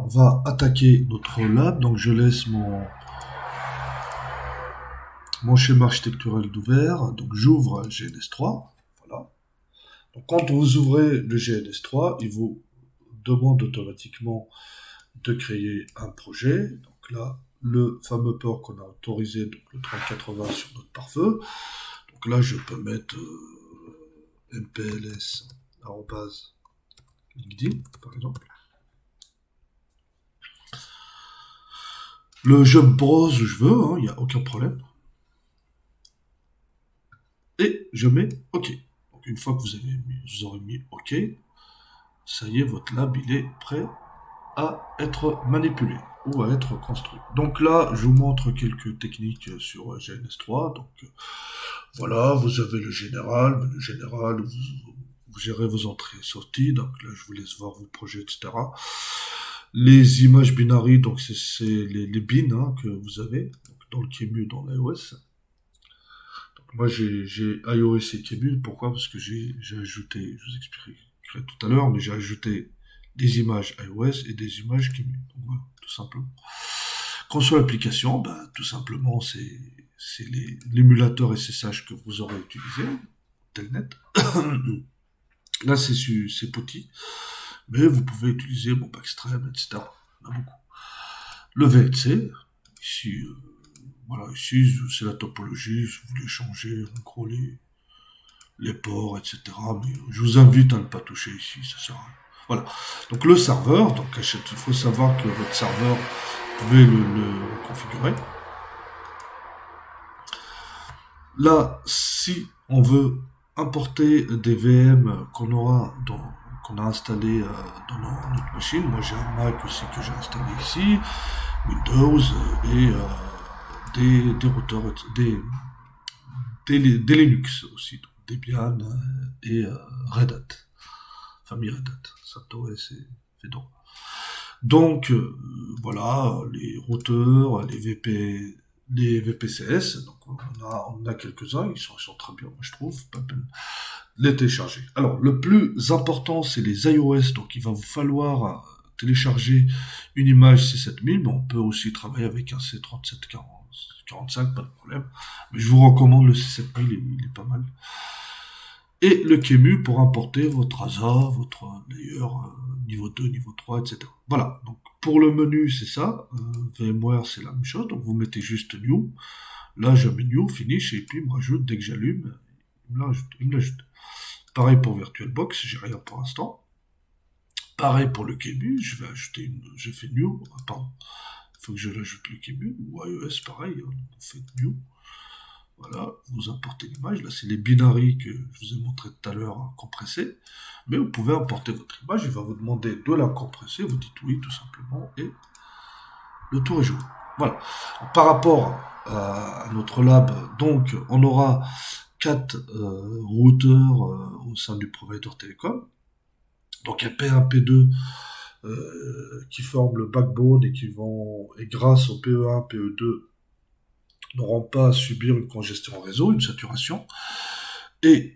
on va attaquer notre lab. Donc je laisse mon schéma architectural d'ouvert. Donc j'ouvre GNS3. Voilà. Donc quand vous ouvrez le GNS3, il vous demande automatiquement de créer un projet. Donc là, le fameux port qu'on a autorisé, donc le 3080 sur notre pare-feu. Donc là, je peux mettre mpls LinkedIn, par exemple. Je browse où je veux, il n'y a aucun problème. Et je mets OK. Donc une fois que vous aurez mis OK, ça y est, votre lab, il est prêt à être manipulé ou à être construit. Donc là, je vous montre quelques techniques sur GNS3. Donc voilà, vous avez le général, vous gérez vos entrées et sorties. Donc là, je vous laisse voir vos projets, etc. Les images binary, donc c'est les bins que vous avez donc dans le QEMU, dans l'iOS. Donc moi, j'ai iOS et QEMU. Pourquoi? Parce que j'ai ajouté, je vous expliquerai tout à l'heure, mais j'ai ajouté des images iOS et des images QEMU. Donc voilà, tout simplement. Console application, tout simplement, c'est l'émulateur SSH que vous aurez utilisé, Telnet. Là, c'est petit, mais vous pouvez utiliser Backstream, etc. Il y en a beaucoup. Le VLC, ici, voilà, ici, c'est la topologie, si vous voulez changer, en gros, les ports, etc. Mais je vous invite à ne pas toucher ici, ça sert à rien. Voilà. Donc le serveur, donc il faut savoir que votre serveur, vous pouvez le configurer. Là, si on veut importer des VM qu'on a installé dans notre machine, moi j'ai un Mac aussi que j'ai installé ici, Windows et des routeurs, des Linux aussi, donc Debian et Red Hat, famille Red Hat, CentOS et Fedora. Donc voilà, les routeurs, les VPCS, donc on a quelques-uns, ils sont très bien, moi je trouve, pas peine les télécharger. Alors le plus important c'est les iOS, donc il va vous falloir télécharger une image C7000, mais on peut aussi travailler avec un C3745, pas de problème, mais je vous recommande le C7000, il est pas mal. Et le QEMU pour importer votre ASA, votre layer niveau 2, niveau 3, etc. Voilà, donc pour le menu c'est ça, VMware c'est la même chose, donc vous mettez juste New, là je mets New, Finish, et puis il me rajoute, dès que j'allume, il me l'ajoute. Pareil pour VirtualBox, j'ai rien pour l'instant. Pareil pour le QEMU, je fais New, pardon, il faut que je l'ajoute le QEMU, ou iOS pareil, vous faites New. Voilà, vous importez l'image. Là, c'est les binaries que je vous ai montré tout à l'heure compressés. Mais vous pouvez importer votre image. Il va vous demander de la compresser. Vous dites oui, tout simplement. Et le tour est joué. Voilà. Par rapport à notre lab, donc, on aura 4 routeurs au sein du provider télécom. Donc, il y a P1, P2 qui forment le backbone et grâce au PE1, PE2, n'auront pas à subir une congestion réseau, une saturation. Et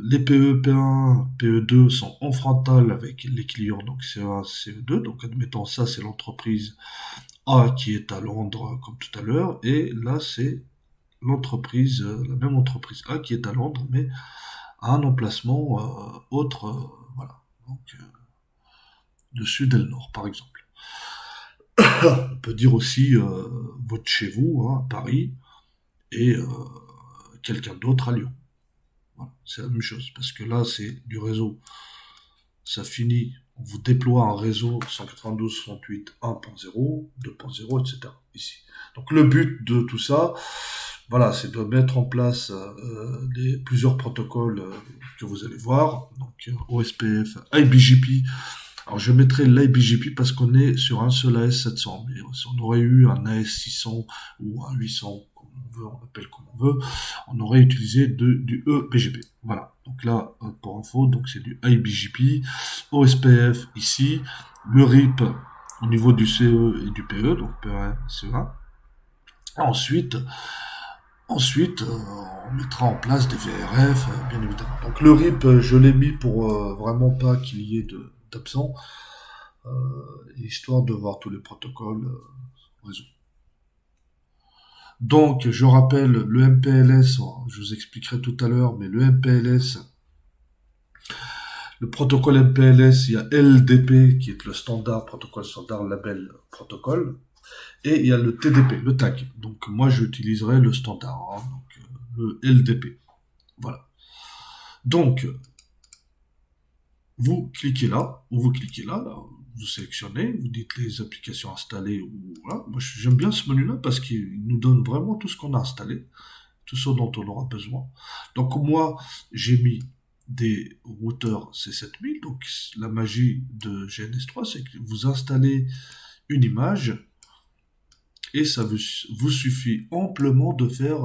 les PE, P1, PE2 sont en frontal avec les clients, donc CE1, CE2. Donc admettons ça, c'est l'entreprise A qui est à Londres, comme tout à l'heure. Et là, c'est l'entreprise, la même entreprise A qui est à Londres, mais à un emplacement autre, voilà. Donc le sud et le nord, par exemple. On peut dire aussi votre chez vous, à Paris, et quelqu'un d'autre à Lyon. Voilà, c'est la même chose, parce que là, c'est du réseau. Ça finit, on vous déploie un réseau 192.168, 1.0, 2.0, etc. ici. Donc le but de tout ça, voilà, c'est de mettre en place plusieurs protocoles que vous allez voir, donc OSPF, IBGP. Alors je mettrai l'IBGP parce qu'on est sur un seul AS700, mais si on aurait eu un AS600 ou un 800, comme on veut, on appelle comme on veut, on aurait utilisé du EBGP. Voilà, donc là, pour info, donc c'est du IBGP, OSPF ici, le RIP au niveau du CE et du PE, donc PE1, CE1. Ensuite, on mettra en place des VRF, bien évidemment. Donc le RIP, je l'ai mis pour vraiment pas qu'il y ait d'absents. histoire de voir tous les protocoles réseau. Donc, je rappelle, le MPLS, je vous expliquerai tout à l'heure, mais le MPLS, le protocole MPLS, il y a LDP, qui est le standard, protocole standard, label protocole, et il y a le TDP, le tag. Donc, moi, j'utiliserai le standard, hein, donc, le LDP. Voilà. Donc, vous cliquez là, ou vous cliquez là, vous sélectionnez, vous dites les applications installées, ou voilà. Moi, j'aime bien ce menu-là parce qu'il nous donne vraiment tout ce qu'on a installé, tout ce dont on aura besoin. Donc, moi, j'ai mis des routeurs C7000, donc la magie de GNS3, c'est que vous installez une image, et ça vous suffit amplement de faire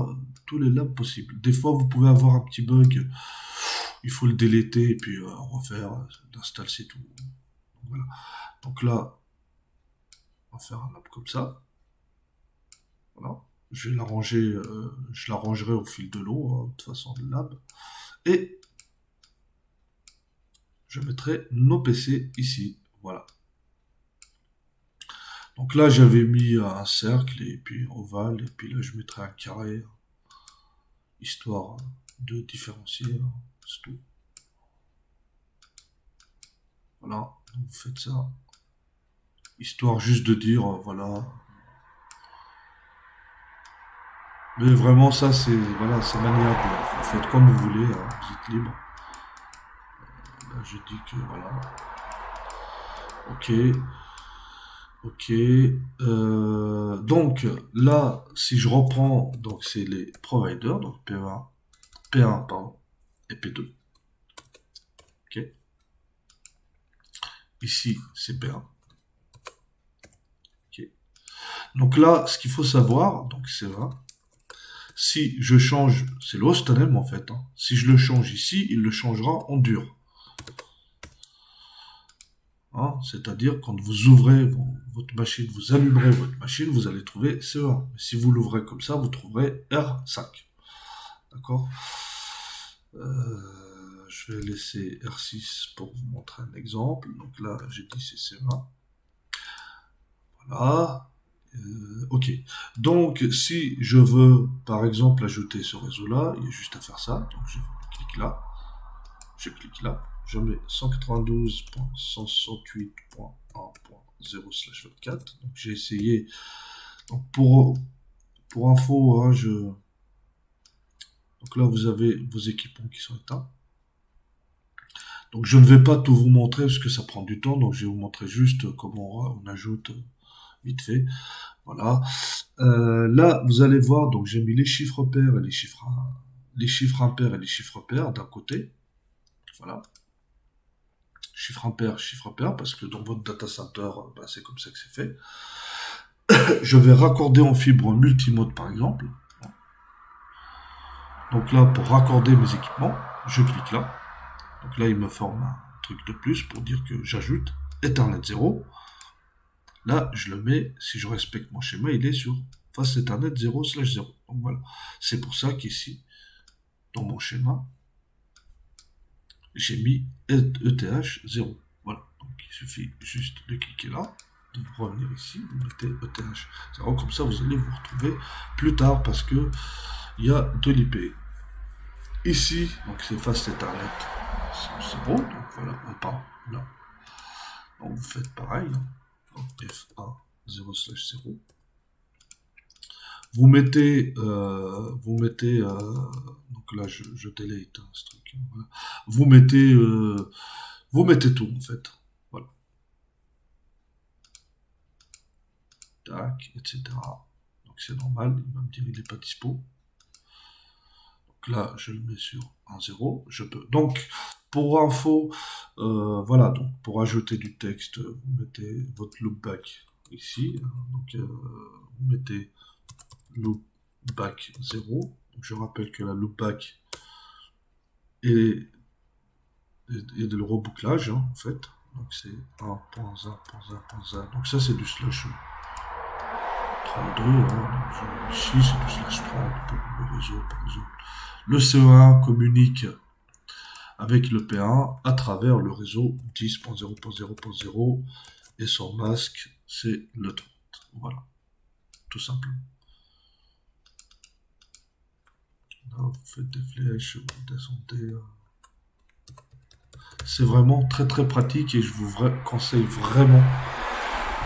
tous les labs possibles. Des fois, vous pouvez avoir un petit bug, il faut le déléter et puis refaire, d'installer, c'est tout. Donc, voilà. Donc là, on va faire un lab comme ça. Voilà. Je vais l'arranger, je l'arrangerai au fil de l'eau, hein, de toute façon, le lab. Et je mettrai nos PC ici. Voilà. Donc là, j'avais mis un cercle et puis ovale, et puis là, je mettrai un carré, histoire de différencier, hein, c'est tout. Voilà, donc vous faites ça, histoire juste de dire, voilà. Mais vraiment, ça, c'est voilà, c'est maniable. Vous faites comme vous voulez, hein, vous êtes libre. Là, je dis que voilà. Ok, ok. Donc là, si je reprends, donc c'est les providers, donc P1, P1 pardon, et P2. Ok. Ici, c'est P1. Ok. Donc là, ce qu'il faut savoir, donc c'est vrai. Si je change, c'est le hostname en fait, hein. Si je le change ici, il le changera en dur. Hein, c'est-à-dire, quand vous ouvrez votre machine, vous allumerez votre machine, vous allez trouver CE1. Si vous l'ouvrez comme ça, vous trouverez R5. D'accord. Je vais laisser R6 pour vous montrer un exemple. Donc là, j'ai dit c'est CE1. Voilà. Ok. Donc, si je veux, par exemple, ajouter ce réseau-là, il y a juste à faire ça. Donc, je clique là. Je clique là. Je mets 192.168.1.0/24. Donc, j'ai essayé. Donc, pour info, hein, donc là, vous avez vos équipements qui sont éteints. Donc, je ne vais pas tout vous montrer parce que ça prend du temps. Donc, je vais vous montrer juste comment on ajoute vite fait. Voilà. Là, vous allez voir, donc j'ai mis les chiffres pairs et les chiffres impairs et les chiffres pairs d'un côté. Voilà. Chiffre impair, parce que dans votre data center, ben, c'est comme ça que c'est fait. Je vais raccorder en fibre multimode, par exemple. Donc là, pour raccorder mes équipements, je clique là. Donc là, il me forme un truc de plus pour dire que j'ajoute Ethernet 0. Là, je le mets, si je respecte mon schéma, il est sur face Ethernet 0/0. Donc voilà. C'est pour ça qu'ici, dans mon schéma, j'ai mis ETH 0. Voilà. Donc il suffit juste de cliquer là, de revenir ici, vous mettez ETH 0. Comme ça, vous allez vous retrouver plus tard parce que il y a de l'IP. Ici, donc c'est face Ethernet 0. Donc voilà, pas là. Donc vous faites pareil. Hein. Donc FA 0/0. Vous mettez, donc là je delete hein, ce truc. Voilà. Vous mettez tout en fait. Voilà. Tac, etc. Donc c'est normal, il va me dire il n'est pas dispo. Donc là je le mets sur 1,0, je peux. Donc pour info, voilà, donc pour ajouter du texte, vous mettez votre loopback ici. Donc vous mettez loopback 0. Donc je rappelle que la loopback est de le rebouclage hein, en fait. Donc c'est 1.1.1.1. Donc ça c'est du slash 32. Hein. Ici c'est du slash 30 pour le réseau par exemple. Le CE1 communique avec le P1 à travers le réseau 10.0.0.0 et son masque, c'est le 30. Voilà, tout simplement. Là, vous faites des flèches, vous descendez. C'est vraiment très très pratique et je vous conseille vraiment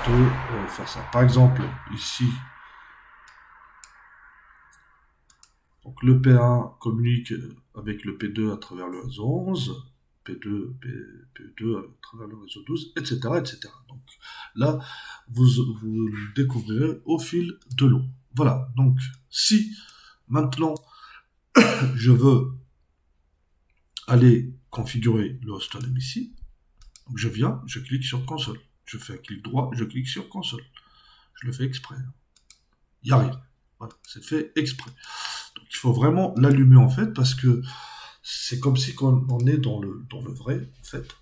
de faire ça. Par exemple, ici, donc le P1 communique avec le P2 à travers le réseau 11, P2 à travers le réseau 12, etc., etc. Donc là, vous le découvrirez au fil de l'eau. Voilà, donc si maintenant je veux aller configurer le hostname ici, donc je viens, je clique sur console. Je fais un clic droit, je clique sur console. Je le fais exprès. Il n'y a rien. Voilà, c'est fait exprès. Donc il faut vraiment l'allumer en fait parce que c'est comme si on est dans le vrai en fait.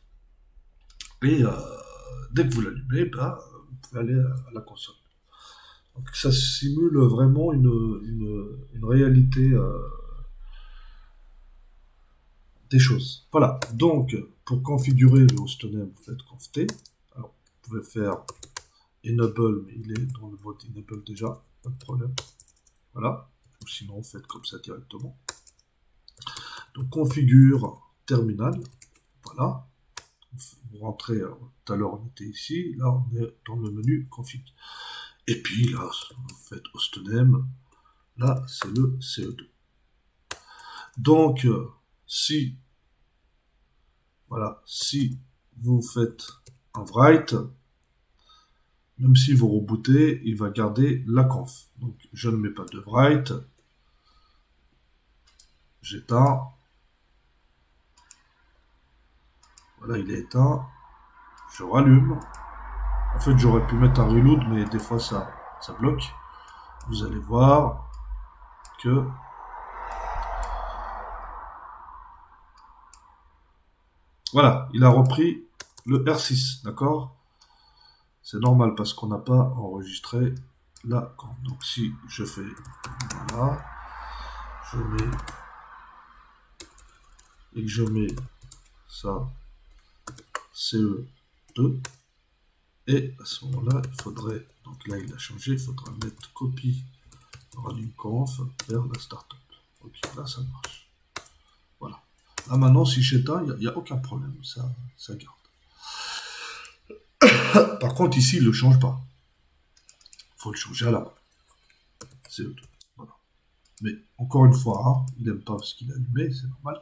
Et dès que vous l'allumez, bah, vous pouvez aller à la console. Donc ça simule vraiment une réalité des choses. Voilà. Donc pour configurer le hostname, vous faites conft. Alors vous pouvez faire enable, mais il est dans le mode enable déjà, pas de problème. Voilà. Ou sinon, vous faites comme ça directement. Donc configure terminal. Voilà. Vous rentrez, tout à l'heure on était ici, là on est dans le menu config. Et puis là, vous faites hostname, là c'est le CE2. Donc, si vous faites un write, même si vous rebootez, il va garder la conf. Donc je ne mets pas de write, j'éteins, voilà il est éteint, je rallume. En fait j'aurais pu mettre un reload, mais des fois ça bloque. Vous allez voir que voilà, il a repris le R6, d'accord? C'est normal parce qu'on n'a pas enregistré la conf. Donc si je fais voilà, je mets et que je mets ça CE2 et à ce moment-là, il faudrait, donc là il a changé, il faudra mettre copie running conf vers la startup. Ok, là ça marche. Voilà. Là maintenant, si j'éteins, il n'y a aucun problème, ça garde. Par contre, ici, il ne le change pas. Il faut le changer à la main. CE2. Voilà. Mais encore une fois, hein, il n'aime pas ce qu'il a allumé, c'est normal.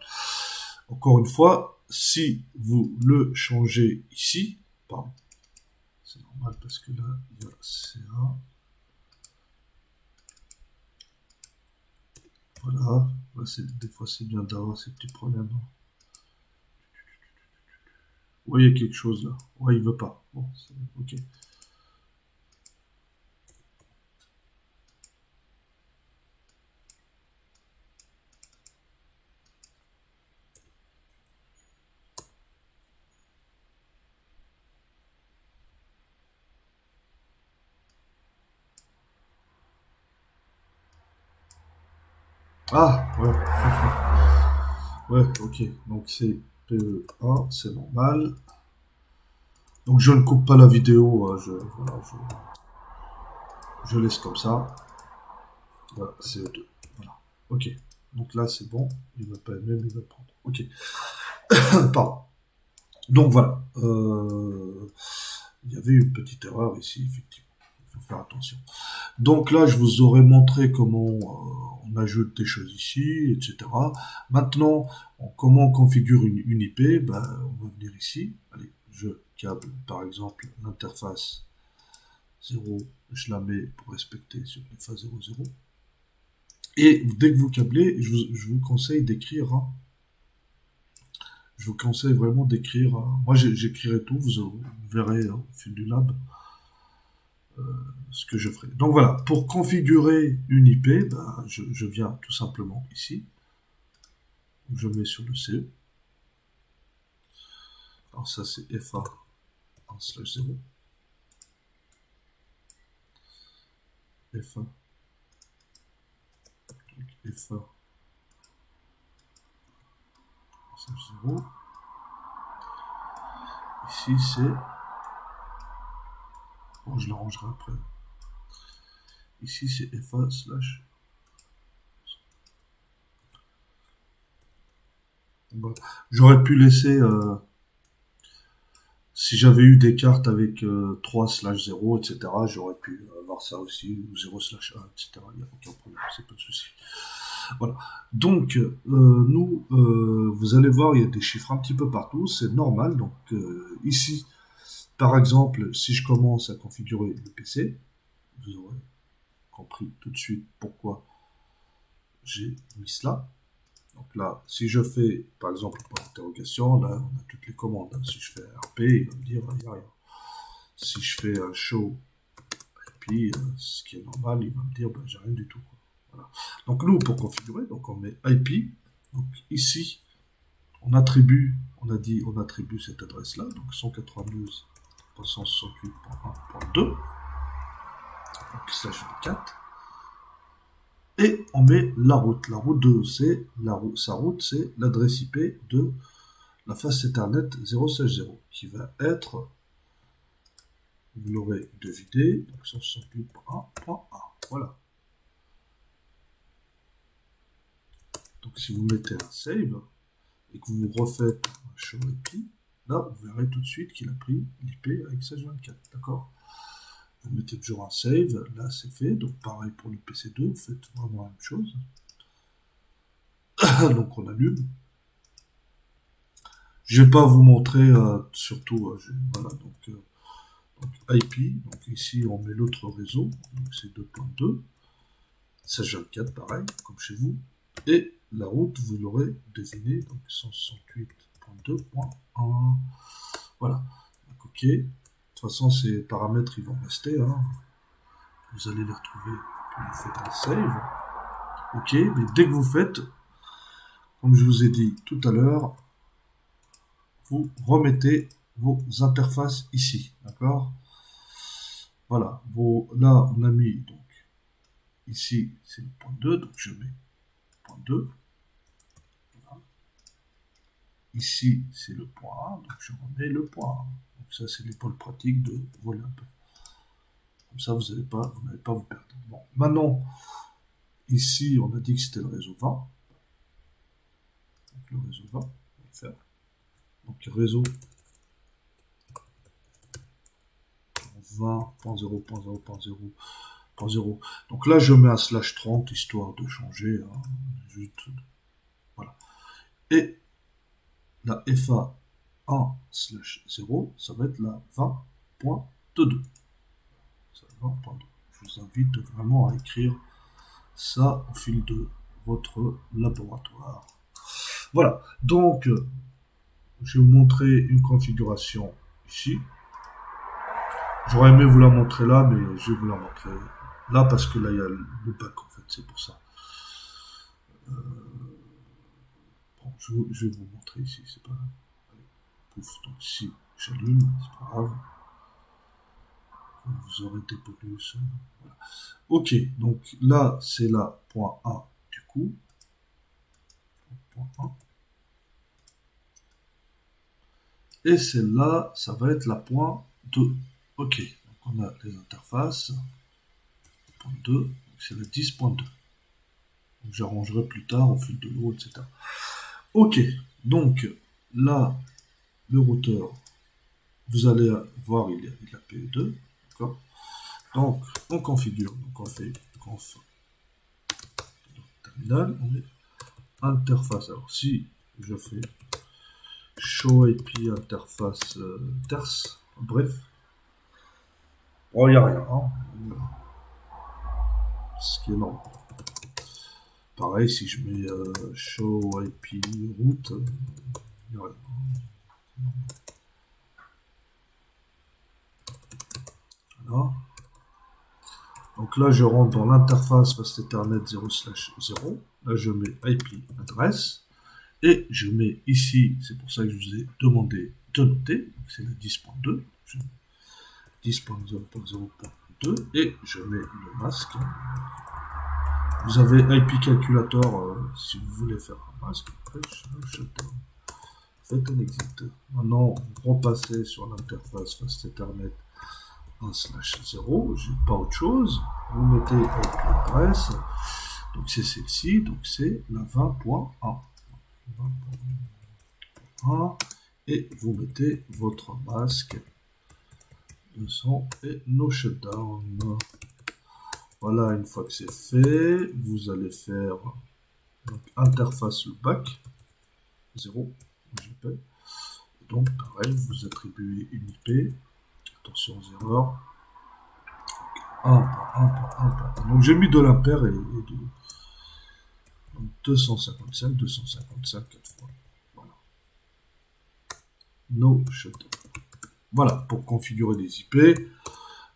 Encore une fois, si vous le changez ici, pardon, c'est normal parce que là, il y a CA. Voilà. Des fois, c'est bien d'avoir ces petits problèmes. Oui, il y a quelque chose là. Ouais, il veut pas. Bon, c'est ok. Ah, ouais. Ouais, ok. Donc c'est PE1, c'est normal. Donc je ne coupe pas la vidéo, voilà, je laisse comme ça. Voilà, CO2. Voilà. Ok. Donc là c'est bon. Il ne va pas même, il va prendre. Ok. Pardon. Donc voilà. Il y avait une petite erreur ici, effectivement. Il faut faire attention. Donc là, je vous aurais montré comment on ajoute des choses ici, etc. Maintenant, comment on configure une IP, ben, on va venir ici. Allez, je câble par exemple l'interface 0, je la mets pour respecter sur l'interface 00. Et dès que vous câblez, je vous conseille d'écrire. Hein, je vous conseille vraiment d'écrire. Moi, j'écrirai tout, vous verrez au fil du lab. Ce que je ferai. Donc voilà, pour configurer une IP, ben, je viens tout simplement ici. Je mets sur le CE. Alors ça c'est FA en slash 0. FA. Donc FA en slash 0. Ici c'est Bon, je l'arrangerai après. Ici, c'est FA slash. Bon. J'aurais pu laisser, si j'avais eu des cartes avec 3 slash 0, etc., j'aurais pu avoir ça aussi, ou 0 slash 1, etc. Il n'y a aucun problème, c'est pas de souci. Voilà. Donc, nous, vous allez voir, il y a des chiffres un petit peu partout, c'est normal. Donc, ici, par exemple, si je commence à configurer le PC, vous aurez compris tout de suite pourquoi j'ai mis cela. Donc là, si je fais, par exemple, point d'interrogation, là, on a toutes les commandes. Si je fais RP, il va me dire, il n'y a rien. Si je fais show, et puis, ce qui est normal, il va me dire, ben, j'ai rien du tout. Quoi. Voilà. Donc nous, pour configurer, donc on met IP. Donc ici, on attribue cette adresse-là, donc 192.168.1.2, donc slash 24. Et on met la route. La route de c'est sa route, c'est l'adresse IP de la face Ethernet 0/0, qui va être, vous l'aurez deviné, donc 168.1.1. Voilà. Donc si vous mettez un save et que vous refaites un show IP, là vous verrez tout de suite qu'il a pris l'IP avec 1624. D'accord? Vous mettez toujours un save, là c'est fait, donc pareil pour le PC2, vous faites vraiment la même chose. Donc on allume. Je vais pas vous montrer, surtout, voilà, donc IP, donc ici on met l'autre réseau, donc c'est 2.2, 1624 pareil, comme chez vous, et la route, vous l'aurez deviné, donc 168.2.1, voilà, donc ok, de toute façon ces paramètres ils vont rester, hein. Vous allez les retrouver, puis vous faites un save, ok, mais dès que vous faites, comme je vous ai dit tout à l'heure, vous remettez vos interfaces ici, d'accord? Voilà, là on a mis, donc ici c'est le point 2, donc je mets point 2. Voilà. Ici c'est le point 1, donc je remets le point 1. Donc ça c'est l'épaule pratique de voler un peu. Comme ça vous n'allez pas vous perdre. Bon, maintenant, ici on a dit que c'était le réseau 20. Donc le réseau 20, on va le faire. Donc réseau 20.0.0.0.0. Donc là, je mets un slash 30, histoire de changer. Hein, juste, voilà. Et la FA 1 slash 0, ça va être la 20.2. Je vous invite vraiment à écrire ça au fil de votre laboratoire. Voilà. Donc, je vais vous montrer une configuration ici. J'aurais aimé vous la montrer là, mais je vais vous la montrer là parce que là, il y a le bac, en fait, c'est pour ça. Bon, je vais vous montrer ici, c'est pas grave. Allez, pouf, donc ici, j'allume, c'est pas grave. Vous aurez des bonus. Voilà. Ok, donc là, c'est la point 1 du coup. Point 1. Et celle-là, ça va être la point 2. Ok, donc on a les interfaces. Point 2, donc c'est la 10.2. J'arrangerai plus tard au fil de l'eau, etc. Ok, donc là, le routeur, vous allez voir, il a PE2, d'accord. Donc, on configure, donc on fait conf terminal, on met interface. Alors, si je fais show IP interface terce, bref, oh, il n'y a rien, hein. Ce qui est normal. Pareil, si je mets show IP route, il n'y a rien. Voilà. Donc là, je rentre dans l'interface Fast Ethernet 0/0. Là, je mets IP adresse. Et je mets ici, c'est pour ça que je vous ai demandé de noter, c'est la 10.2. 10.0.0.2. Et je mets le masque. Vous avez IP Calculator si vous voulez faire un masque. Faites un exit. Maintenant, repassez sur l'interface Fast Ethernet 1/0, j'ai pas autre chose. Vous mettez l'adresse, donc c'est celle-ci, donc c'est la 20.1. 20.1, et vous mettez votre masque 200 et no shutdown. Voilà, une fois que c'est fait, vous allez faire donc, interface loopback 0, JP. Donc pareil, vous attribuez une IP. Attention aux erreurs. 1.1.1. Donc j'ai mis de l'impair et de 255, 255 4 fois. Voilà. No shutdown. Voilà, pour configurer des IP.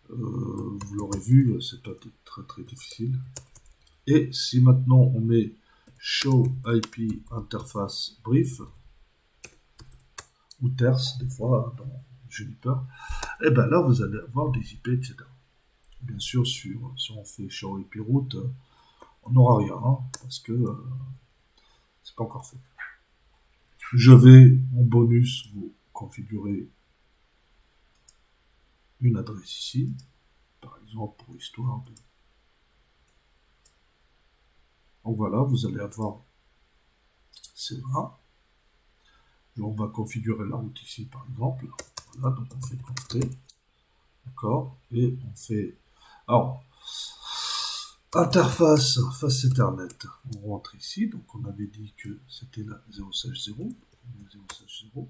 Vous l'aurez vu, c'est pas très très difficile. Et si maintenant on met show IP interface brief, ou terce des fois dans Juniper, et ben là vous allez avoir des IP, etc. Bien sûr, si on fait show IP route, on n'aura rien, hein, parce que c'est pas encore fait. Je vais en bonus vous configurer une adresse ici, par exemple pour histoire de... Donc voilà, vous allez avoir C20. On va configurer la route ici par exemple. Voilà, donc on fait conft, d'accord, et on fait... Alors, interface face Ethernet, on rentre ici, donc on avait dit que c'était la 0/0, 0/0,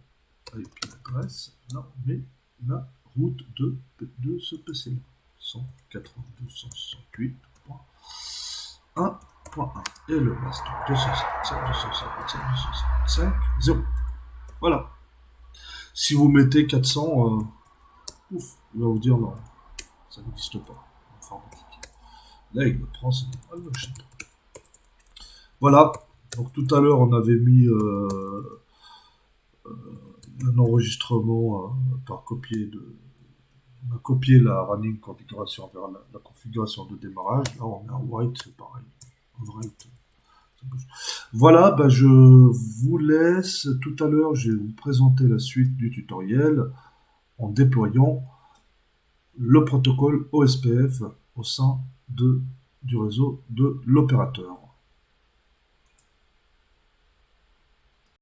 IP adresse, là on met la route de ce PC là, 192.168.1.1, et le masque 257, 0. Voilà. Si vous mettez 400, ouf, il va vous dire non, ça n'existe pas. Là, il me prend, c'est normal, je sais pas. Voilà. Donc tout à l'heure, on avait mis un enregistrement par copier de. On a copié la running configuration vers la configuration de démarrage. Là, on met un white, c'est pareil. Un write. Voilà, bah, je vous laisse. Tout à l'heure, je vais vous présenter la suite du tutoriel en déployant le protocole OSPF au sein du réseau de l'opérateur.